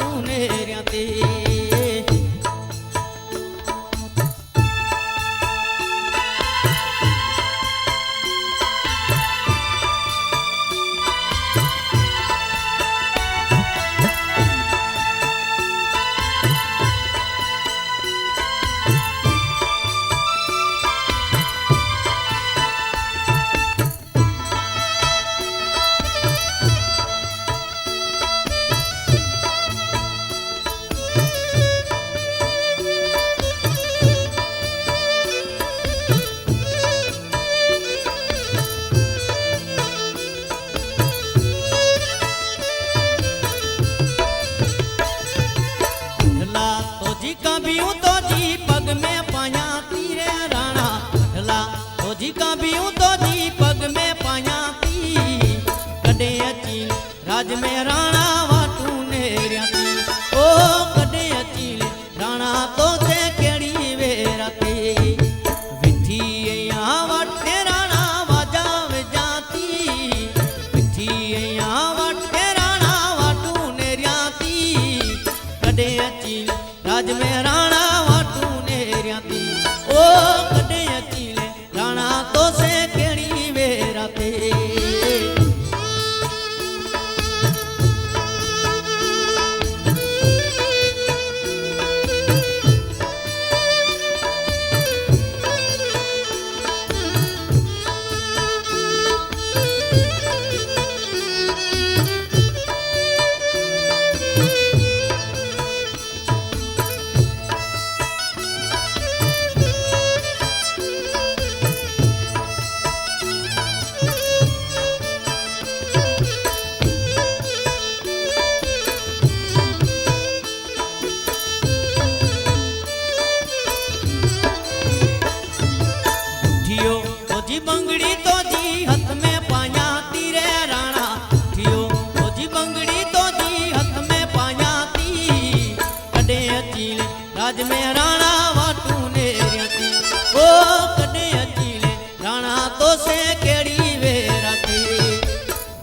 वाटू नेरिया ते तो जी पग में पाया तीरे राणा ढला तो जी काबियूं तो जी पग में पाया ती कदे अची राज में राणा वाटू नेरिया ती ओ कदे अची राणा तो ते केड़ी वेरा ते विठी या वाटे राणा वाजा वजाती विठी या वाटे राणा वाटू नेरिया ती कदे अची राज में राणा वाटू नेरिया ती ओ कदे अचीले राणा तो से केड़ी वेरा ते जी बंगड़ी तो जी हाथ में पाया तीरे राणा थियो तो जी बंगड़ी तो जी हाथ में पाया ती कदे अचीले राज में राणा वाटू नेरिया ती ओ कदे अचीले राणा तो से केड़ी वेरा ती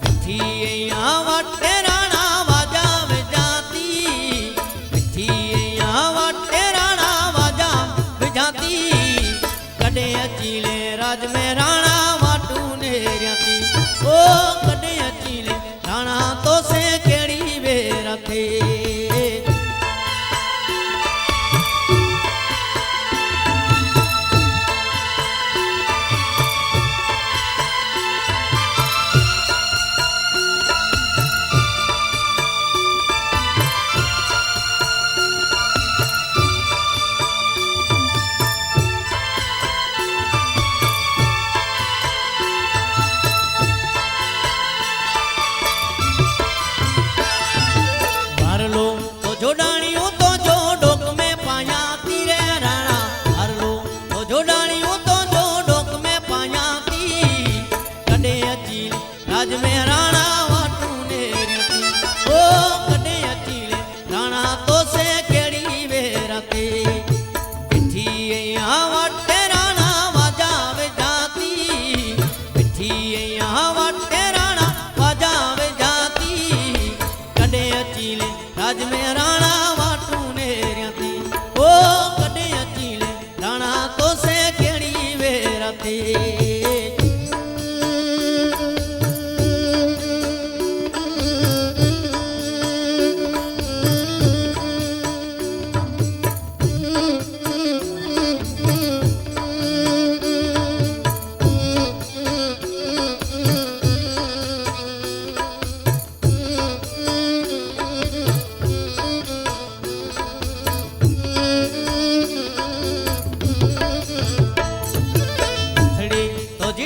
विठी या वाटे राणा वाजा वजाती विठी या वाटे राणा वाजा वजाती कदे अचीले राज में राणा वाटू नेरिया ती ओ कदे अचीले राणा तो से केड़ी वेरा थे जोड़ाणियों तो जो डोक में पाया तीरे राणा हर लो तो जोड़ाणियों तो जो डोक में पाया ती कदे अचीले राज में राणा वाटू नेरिया ती ओ कदे अचीले राणा तो से केड़ी वेरा ते विठी या वाटे राणा वाजा वजाती विठी या वाटे राणा वाजा वजाती कदे अचीले राज में राणा वाटू नेरिया ती ओ कदे अचीले राणा तो से केड़ी वेरा ते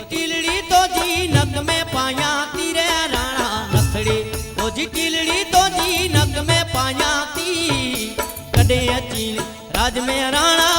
टिलड़ी तो जी नग में पाया तीरे राणा नथड़ी तो जी टिलड़ी तो जी नग में पाया ती कदे अचीले राज में राणा